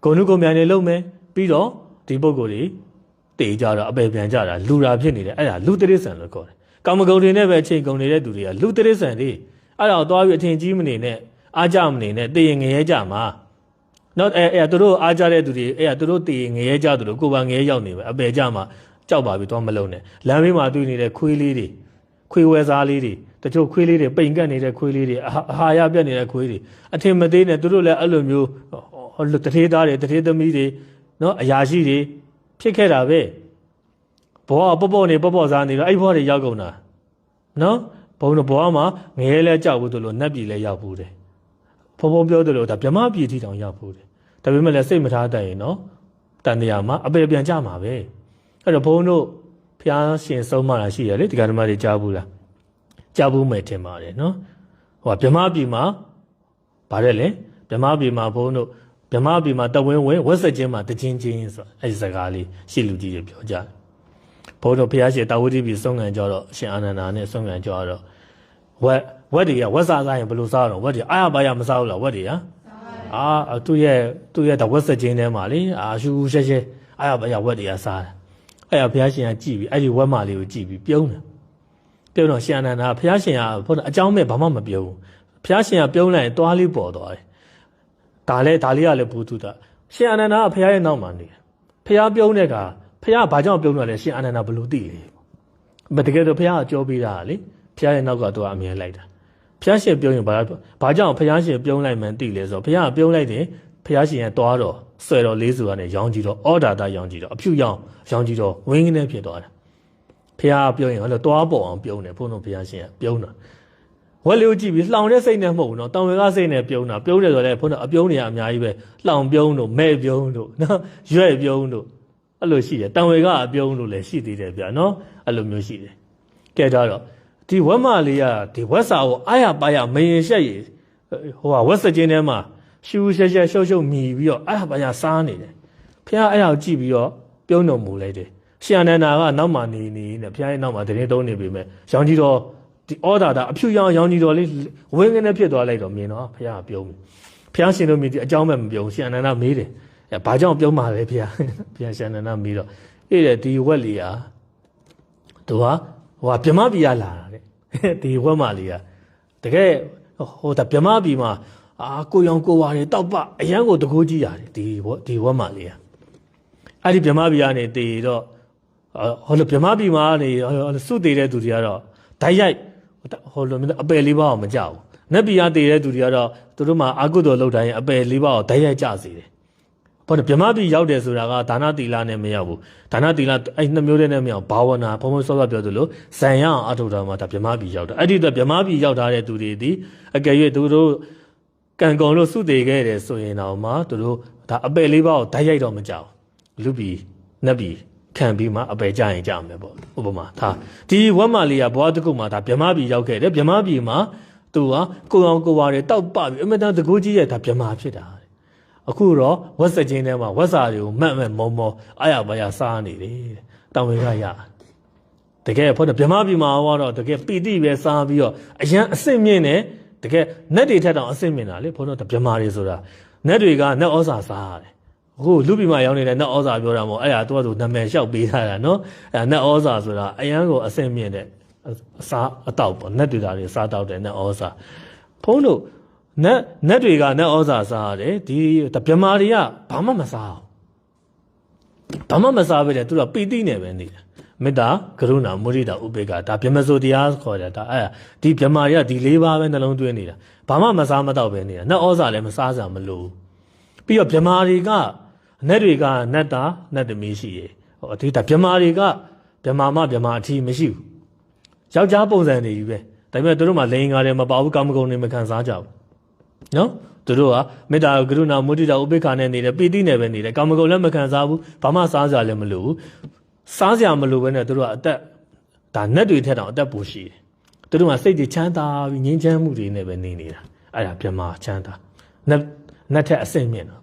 ကိုနုကိုမြန်နေလုံးမယ်ပြီးတော့ဒီပုဂ္ဂိုလ်တွေတေကြတော့အပေပြန်ကြတာလူရာဖြစ်နေတယ်အဲ့ဒါလူတရစ္ဆန်လို့ခေါ်တယ်ကာမဂုဏ်တွေနဲ့ပဲအချိန်ကုန်နေတဲ့သူတွေကလူတရစ္ဆန်တွေအဲ့ဒါတော့သွားပြီးအထင်ကြီးမနေနဲ့အားကြမနေနဲ့တေရင်ငရဲကြမှာနော်အဲ့သူတို့အားကြတဲ့သူတွေအဲ့သူတို့တေရင်ငရဲကြသူတို့ကိုပါငရဲရောက်နေပဲအပေကြမှာကြောက်ပါပြီတော့မလုံးနဲ့လမ်းဘေးမှာတွေ့နေတဲ့ခွေးလေးတွေခွေးဝဲစားလေးတွေတချို့ခွေးလေးတွေပိန်ကတ်နေတဲ့ခွေးလေးတွေအာဟာရပြတ်နေတဲ့ခွေးတွေအထင်မသေးနဲ့သူတို့လည်းအဲ့လိုမျိုးတထေးသားတွေတထေးသမီးတွေနော်အရာရှိတွေဖြစ်ခဲ့တာပဲဘောကပေါ့ပေါ့စားနေတော့အဲ့ဘောတွေရောက်ကုန်တာနော်ဘုံတော့ဘောမှာငရဲလဲကြောက်ဘူးတို့လို့နတ်ပြည်လဲရောက်ဘူးတယ်ဖုံပြောတယ်လို့ဒါဗြဟ္မပြည်ထီတောင်ရောက်ဘူးတယ်ဒါပေမဲ့လည်းစိတ်မထားတတ်ရင်နော်တန်တရားမှာအပေပြန်ကြမှာပဲအဲ့တော့ဘုံတို့ဖျားရှင်ဆုံးမတာရှိရလေဒီကဓမ္မတွေကြားဘူးလားကြားဘူးမယ်ထင်ပါတယ်နော်ဟိုဗြဟ္မပြည်မှာဗါတယ်လေဗြဟ္မပြည်မှာဘုံတို့ဗြဟ္မပြည်မှာတဝင်းဝဲဝက်ဆက်ချင်းမှာတချင်းချင်းဆိုအဲ့ဒီစကားလေးရှေ့လူကြီးတွေပြောကြတယ်ဘုံတို့ဖျားရှင်တာဝတိပြည်ဆုံးခံကြတော့အရှင်အာနန္ဒာနဲ့ဆုံးခံကြတော့ဝက်တွေကဝက်စားရင်ဘယ်လိုစားတော့ဝက်တွေအာရပါရမစားဘူးလားဝက်တွေဟာသူ့ရဲ့တဝက်ဆက်ချင်းထဲမှာလေရှူရှဲရှဲအာရပါရဝက်တွေကစားတယ်အဲ့ဘုရားရှင်ကကြည့်ပြီးအဲ့ဒီဝက်မလေးကိုကြည့်ပြီးပြုံးတယ်ပြုံးတော့ရှင်အာနန္ဒာဘုရားရှင်ကဘုန်းအကြောင်းမဲ့ဘာမှမပြုံးဘူးဘုရားရှင်ကပြုံးလိုက်ရင်သွားလေးပေါ်သွားတယ်ဒါလေးကလည်းဘူတုတရှင်အာနန္ဒာကဘုရားရဲ့နောက်မှာနေတယ်ဘုရားပြုံးတဲ့အခါဘုရားဘာကြောင့်ပြုံးတော့လဲရှင်အာနန္ဒာဘယ်လိုသိလဲတကယ်တော့ဘုရားကကြောပေးတာလေဘုရားရဲ့နောက်ကသူကအမြဲလိုက်တာဘုရားရှင်ပြုံးရင်ဘာကြောင့်ဘုရားရှင်ပြုံးလိုက်မှန်းသိလဲဆိုတော့ဘုရားကပြုံးလိုက်တယ်ဘုရားရှင်ရဲ့သွားတော့ဆွဲတော်လေးစုကနေရောင်းကြည့်တော့ဩဒါတာရောင်းကြည့်တော့အဖြူရောင်းကြည့်တော့ဝင်းကနေဖြစ်သွားတာဘုရားကပြုံးရင်ဟောလို့သွားပေါ်အောင်ပြုံးတယ်ဘုန်းတော်ဘုရားရှင်ကပြုံးတာဝက်လေးကိုကြည့်ပြီးလှောင်တဲ့စိတ်နဲ့မဟုတ်ဘူးနော်တောင်ဝေကစိတ်နဲ့ပြုံးတယ်ဆိုတော့ဘုန်းတော်အပြုံးတွေကအများကြီးပဲလှောင်ပြုံးတို့မဲ့ပြုံးတို့နော်ရွက်ပြုံးတို့အဲ့လိုရှိတယ်တောင်ဝေကအပြုံးတို့လည်းရှိသေးတယ်ဗျာနော်အဲ့လိုမျိုးရှိတယ်ကဲတော့ဒီဝက်မလေးကဒီဝက်စာကိုအာရပါရမရင်ရှက်ရဟိုကဝက်စချင်းထဲမှာရှူရှက်ရှုပ်မြည်ပြီးတော့အာရပါရစားနေတယ်ဖះအဲ့ဒါကိုကြည့်ပြီးတော့ပြုံးတော်မူလိုက်တယ်ရှင်အနန္ဒာကနောက်မှနေနဲ့ဖះရဲ့နောက်မှာတရင်သုံးနေပြီမဲ့ရောင်ကြီးတော်ဒီဩဒါတာအဖြူရောင်ကြီးတော်လေးဝင်းကနေဖြစ်သွားလိုက်တော့မြင်တော့ဖះကပြုံးပြီဖះရှင်တို့မြည်ဒီအကြောင်းပဲမပြုံးရှင်အနန္ဒာမေးတယ်ဘာကြောင့်ပြုံးမှာလဲဖះရှင်အနန္ဒာမေးတော့အေးတယ်ဒီဝက်လေးဟာသူကဟိုဗြဟ္မပြည်ကလာတာတဲ့ဒီဝက်မလေးကတကယ်ဟိုဒါဗြဟ္မပြည်မှာကိုရောင်ကိုဝါတွေတောက်ပအရန်ကိုတကိုးကြီးရတယ်ဒီဝက်မလေးကအဲ့ဒီဗြဟ္မပြည်ကနေတည်တော့ဟိုလိုဗြဟ္မပြည်မှာနေစုတည်တဲ့သူတွေကတော့ဓာတ်ရိုက်ဟိုလိုအပယ်လေးပါးအောင်မကြောက်ဘူးနတ်ပြည်ကတည်တဲ့သူတွေကတော့သူတို့မှာအာကုသိုလ်လုပ်တိုင်းအပယ်လေးပါးကိုဓာတ်ရိုက်ကြစေတယ်ဘာလို့ဗြဟ္မပြည်ရောက်တယ်ဆိုတာကဒါနသီလနဲ့မရောက်ဘူးဒါနသီလအဲ့နှစ်မျိုးတည်းနဲ့မရောက်ဘာဝနာဘုံဘုံစောစောပြောသလိုဇံရအောင်အထုတော်မှာဒါဗြဟ္မပြည်ရောက်တာအဲ့ဒီတော့ဗြဟ္မပြည်ရောက်ထားတဲ့သူတွေဒီအကယ်၍သူတို့ကံကုန်လို့စုတည်ခဲ့တယ်ဆိုရင်တော့မှသူတို့ဒါအပယ်လေးပါးကိုဓာတ်ရိုက်တော့မကြောက်လူပြည်နတ်ပြည်ခံပြီးမှအပယ်ကြရင်ကြမယ်ပေါ့ဥပမာဒါဒီဝက်မလေးကဘွားတကုတ်မှာဒါဗြဟ္မပြည်ရောက်ခဲ့တယ်ဗြဟ္မပြည်မှာသူကကိုအောင်ကိုဝါတွေတောက်ပပြီးအမတန်တကူကြီးရဲ့ဒါဗြဟ္မဖြစ်တာအခုတော့ဝက်စချင်းထဲမှာဝက်စာတွေကိုမက်မောအာရပါရစားနေတယ်တောင်ဝေကရတကယ်ဖို့ဗြဟ္မပြည်မှာတော့တကယ်ပီတိပဲစားပြီးတော့အရန်အစစ်မြင့်နေတကယ်နတ်တွေထက်တောင်အစစ်မြင့်တာလေဘုန်းတော်ဗြဟ္မာတွေဆိုတာနတ်တွေကနတ်ဩဇာစားရတယ်အခုလူပြည်မှာရောက်နေတဲ့နတ်ဩဇာပြောတာမဟုတ်အဲ့ဒါသူကနာမည်လျှောက်ပေးထားတာနော်အဲ့နတ်ဩဇာဆိုတာအရန်ကိုအစစ်မြင့်တဲ့အစားအတော့ပေါ့နတ်တွေတွေစားတော့တဲ့နတ်ဩဇာဘုန်းတို့နတ်တွေကနတ်ဩဇာစားရတယ်ဒီဗြဟ္မာတွေကဘာမှမစားပဲတဲ့သူကပီတိနဲ့ပဲနေတယ်မေတ္တာကရုဏာမုဒိတာဥပေက္ခဒါဗြဟ္မစိုးတရားခေါ်တယ်ဒါအဲ့ဒီဗြဟ္မာတွေကဒီ၄ပါးပဲနှလုံးသွင်းနေတာဘာမှမစားမတော့ပဲနေတာနတ်ဩဇာလည်းမစားစရာမလိုပြီးတော့ဗြဟ္မာတွေကနတ်တွေကနတ်တာနတ်သမီးရှိရဟောဒီဒါဗြဟ္မာတွေကဗြဟ္မာမဗြဟ္မာအထီးမရှိဘူးယောက်ျားပုံစံတွေကြီးပဲဒါပေမဲ့သူတို့မှလိင်္ဂါတွေမပါဘူးကာမဂုဏ်တွေမခံစားကြဘူးနော်သူတို့ကမေတ္တာကရုဏာမုဒိတာဥပေက္ခနဲ့နေတယ်ပီတိနဲ့ပဲနေတယ်ကာမဂုဏ်လည်းမခံစားဘူးဘာမှစားစရာလည်းမလိုဘူးစားစရာမလိုဘဲနဲ့သူတို့ကအသက်ဒါနတ်တွေထက်တောင်အသက်ပိုရှိတယ်သူတို့ကစိတ်တွေချမ်းသာပြီးငြိမ်းချမ်းမှုတွေနဲ့ပဲနေနေတာအဲ့ဒါဗြဟ္မာချမ်းသာနတ်ထက်အဆင့်မြင့်တော့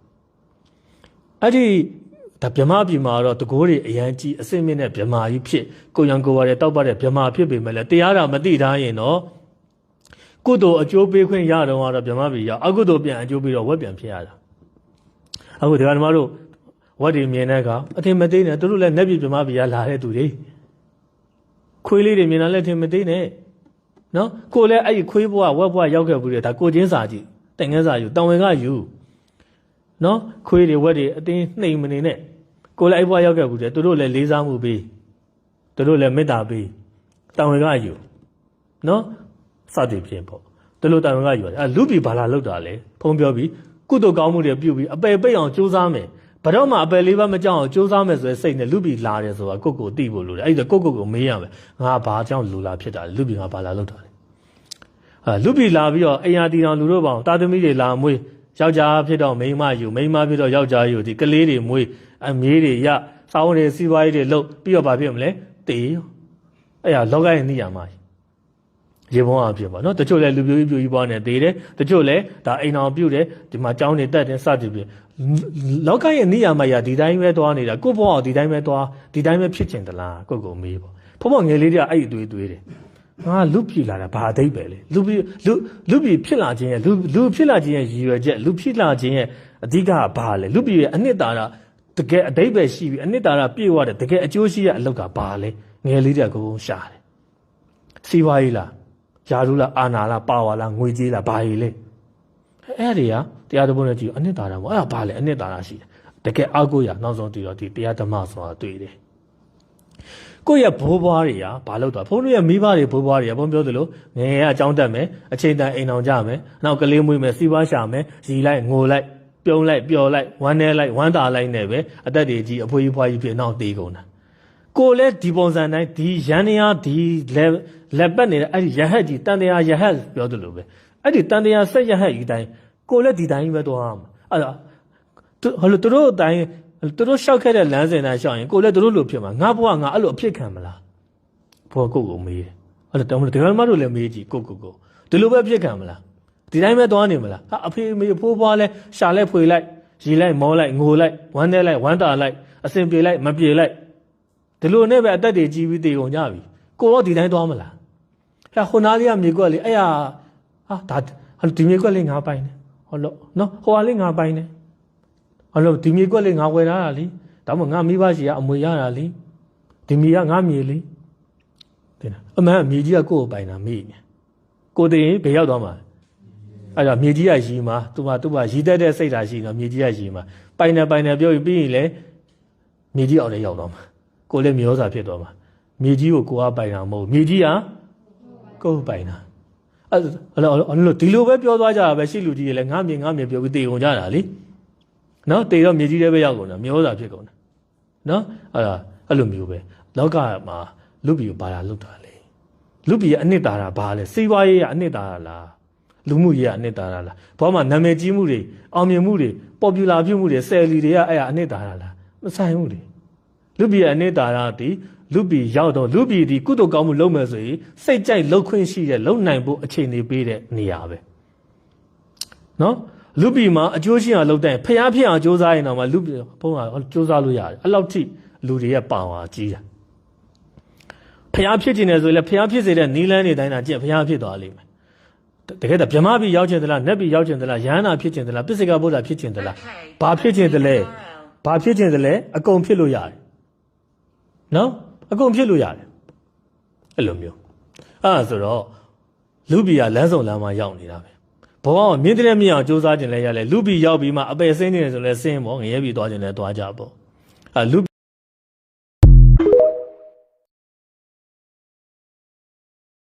အဲ့ဒီဒါဗြဟ္မာပြည်မှာတော့တကိုးတွေအရန်ကြီးအဆင့်မြင့်တဲ့ဗြဟ္မာကြီးဖြစ်ကိုရံကိုဝါတွေတောက်ပတဲ့ဗြဟ္မာဖြစ်ပေမဲ့လည်းတရားတာမသိထားရင်တော့ကုသိုလ်အကျိုးပေးခွင့်ရတော့ဗြဟ္မာပြည်ရောက်အကုသိုလ်ပြန်အကျိုးပေးတော့ဝက်ပြန်ဖြစ်ရတာ အခုဒီကနေ့မတို့ဝတ်ဒီမြင်တဲ့အခါအထင်မသေးနဲ့သူတို့လည်းလက်ပြပြမပြရလာတဲ့သူတွေခွေးလေးတွေမြင်တာလည်းအထင်မသေးနဲ့နော်ကိုလည်းအဲ့ဒီခွေးဘွားဝက်ဘွားရောက်ခဲ့ဘူးလေဒါကိုချင်းစာကြည့်တိုင်ငန်းစာယူတောင်ဝင်ကယူနော်ခွေးတွေဝက်တွေအတင်းနှိမ်မနေနဲ့ကိုလည်းအဲ့ဘွားရောက်ခဲ့ဘူးလေသူတို့လည်းလေးစားမှုပေးသူတို့လည်းမေတ္တာပေးတောင်ဝင်ကယူနော်စသည်ဖြင့်ပေါ့သူတို့တောင်ဝင်ကယူတယ်လူပြီဘာလာလောက်တာလဲဖုံးပြောပြီးကုသိုလ်ကောင်းမှုတွေပြုပြီးအပယ်ပိတ်အောင်ကြိုးစားမယ်ဘတော့မှအပယ်လေးပါးမကြောက်အောင်ကြိုးစားမယ်ဆိုရင်စိတ်နဲ့လူပြီလာတယ်ဆိုတာကိုကိုသိဖို့လိုတယ်အဲ့ဒါကိုမေးရမယ်ငါဘာကြောင့်လူလာဖြစ်တာလဲလူပြီငါဘာလာလောက်တာလဲလူပြီလာပြီးတော့အိမ်ယာတီတော်လူတို့ပေါင်းတာသမီတွေလာမွေးယောက်ျားဖြစ်တော့မိန်းမယူမိန်းမဖြစ်တော့ယောက်ျားယူဒီကလေးတွေမွေးအမေးတွေရစောင်းတွေစီးပွားရေးတွေလုပ်ပြီးတော့ဘာဖြစ်မလဲတေးအဲ့ဒါလောကရဲ့နိယာမရေဘုံအဖြစ်ပါနော်တချို့လည်းလူပြိုကြီးပြိုကြီးပွားနေသေးတယ်တချို့လည်းဒါအိမ်တော်ပြုတ်တယ်ဒီမှာကျောင်းတွေတက်တယ်စသည်ဖြင့်လောကရဲ့နိယာမရာဒီတိုင်းပဲသွားနေတာကိုယ့်ဘဝဒီတိုင်းပဲသွားဒီတိုင်းပဲဖြစ်ချင်သလားကိုမေးပေါ့ဘုံဘငယ်လေးတွေကအဲ့အသွေးသွေးတယ်ငါလူပြည်လာတာဘာအသိပဲလေလူပြည်ဖြစ်လာခြင်းရဲ့လူဖြစ်လာခြင်းရဲ့ရည်ရွယ်ချက်လူဖြစ်လာခြင်းရဲ့အဓိကဘာလဲလူပြည်ရဲ့အနှစ်သာရတကယ်အဓိပ္ပာယ်ရှိပြီးအနှစ်သာရပြည့်ဝတဲ့တကယ်အကျိုးရှိတဲ့အလုပ်ကဘာလဲငယ်လေးတွေကကိုယ်ရှာတယ်စီးပွားရေးလားယာရုလားအာနာလားပါဝါလားငွေကြေးလားဘာကြီးလဲအဲ့ဒီကတရားတော်နဲ့ကြည့်အနှစ်သာရပေါ့အဲ့ဒါဘာလဲအနှစ်သာရရှိတယ်တကယ်အောက်ကိုရနောက်ဆုံးတည်တော့ဒီတရားဓမ္မဆိုတာတွေ့တယ်ကိုယ့်ရဲ့ဘိုးဘွားတွေကဘာလုပ်တော့ဘုန်းကြီးရဲ့မိဘတွေဘိုးဘွားတွေကဘုန်းပြောသလိုငယ်ကအကြောင်းတက်မယ်အချိန်တန်အိမ်အောင်ကြမယ်နောက်ကလေးမွေးမယ်စီးပွားရှာမယ်ရီလိုက်ငိုလိုက်ပြုံးလိုက်ပျော်လိုက်ဝမ်းနေလိုက်ဝမ်းသာလိုက်နဲ့ပဲအသက်တွေကြီးအဖွေးဖွားကြီးဖြစ်နောက်တေးကုန်တာကိုလည်းဒီပုံစံတိုင်းဒီရန်နေရဒီလက်ပတ်နေတဲ့အဲ့ဒီရဟတ်ကြီးတန်တရားရဟတ်ပြောသလိုပဲအဲ့ဒီတန်တရားဆက်ရဟတ်ကြီးတိုင်းကိုလည်းဒီတိုင်းပဲသွားမှာအဲ့ဒါဟိုလိုသူတို့အတိုင်းသူတို့ရှောက်ခဲ့တဲ့လမ်းစဉ်တိုင်းရှောက်ရင်ကိုလည်းသူတို့လိုဖြစ်မှာငါဘဝငါအဲ့လိုအဖြစ်ခံမလားဘောကိုမေးတယ်အဲ့ဒါတောင်းတယ်ဒီမှာတို့လည်းမေးကြည့်ကိုဒီလိုပဲဖြစ်ခံမလားဒီတိုင်းပဲသွားနေမလားဟာအဖေမေဖိုးဖွားလဲရှာလဲဖွေလိုက်ရီလိုက်မောလိုက်ငိုလိုက်ဝမ်းနေလိုက်ဝမ်းတာလိုက်အစင်ပြေလိုက်မပြေလိုက်ဒီလိုနဲ့ပဲအသက်တွေကြီးပြီးတေကုန်ကြပြီကိုတော့ဒီတိုင်းသွားမလားဟဲ့ခုနာလေးကမြေကွက်လေးအဲ့ဟာဒါဒီမြေကွက်လေးငါပိုင်တယ်ဟောလို့နော်ဟိုဟာလေးငါပိုင်တယ်ဟောလို့ဒီမြေကွက်လေးငါဝယ်ထားတာလीဒါမှငါမိဘရှိကအမွေရတာလीဒီမြေကငါမြေလीတင်လားအမှန်မြေကြီးကကိုယ့်ကိုပိုင်တာမေ့နေကိုတည်ရင်ဘယ်ရောက်သွားမှာအဲ့ဒါမြေကြီးကရီမှာသူကရီတက်တဲ့စိတ်ဓာတ်ရှိတော့မြေကြီးကရီမှာပိုင်တယ်ပြောပြီးရင်လေမြေကြီးအောင်လည်းရောက်သွားမှာကိုလည်းမျောစာဖြစ်သွားမှာမြေကြီးကိုကိုကပိုင်တာမဟုတ်မြေကြီးကကိုယ်ပိုင်တာအဲ့လိုဒီလိုပဲပြောသွားကြတာပဲရှိလူကြီးတွေလည်းငါမြေပြောပြီးတေကုန်ကြတာလीနော်တေတော့မြေကြီးတွေပဲရောက်ကုန်တာမျောစာဖြစ်ကုန်တာနော်အဲ့လိုမျိုးပဲလောကမှာလူပြည်ကိုဘာလာလောက်တာလဲလူပြည်ရဲ့အနှစ်သာရဘာလဲစီးပွားရေးကအနှစ်သာရလားလူမှုရေးကအနှစ်သာရလားဘာမှနာမည်ကြီးမှုတွေအောင်မြင်မှုတွေပေါ်ပူလာပြုမှုတွေဆယ်လီတွေကအဲ့ဒါအနှစ်သာရလားမဆိုင်ဘူးလေလူပြည်ရဲ့အနှစ်သာရသည်လူပြည်ရောက်တော့လူပြည်ဒီကုသိုလ်ကောင်းမှုလုပ်မယ်ဆိုရင်စိတ်ကြိုက်လှုပ်ခွင့်ရှိတဲ့လုံနိုင်ဖို့အခြေအနေပေးတဲ့နေရာပဲနော်လူပြည်မှာအကျိုးရှိအောင်လုပ်တဲ့ဖျားဖြစ်အောင်စ조사ရင်တော့မှလူပြည်ဘုန်းကစ조사လို့ရတယ်အဲ့လောက်ထိလူတွေရဲ့ပါဝါကြီးတာဖျားဖြစ်ခြင်းနဲ့ဆိုရင်လည်းဖျားဖြစ်စေတဲ့နီးလန်းတွေတိုင်းတာကြည့်ဖျားဖြစ်သွားလိမ့်မယ်တကယ်တော့ဗြဟ္မပြည်ရောက်ခြင်းသလားနတ်ပြည်ရောက်ခြင်းသလားယဟန္တာဖြစ်ခြင်းသလားပစ္စေကဗုဒ္ဓဖြစ်ခြင်းသလားဘာဖြစ်ခြင်းသလဲအကုန်ဖြစ်လို့ရတယ်နော်အကုန်ဖြစ်လို့ရတယ်အဲ့လိုမျိုးအဲ့ဒါဆိုတော့လူပြည်ကလမ်းစုံလမ်းမှာရောက်နေတာပဲဘဝကမြင့်တဲ့မြင့်အောင်စ조사ခြင်းလဲရလဲလူပြည်ရောက်ပြီးမှအပယ်ဆင်းနေတယ်ဆိုလဲဆင်းပေါ့ငရဲပြည်သွားခြင်းလဲသွားကြပေါ့အဲ့လူ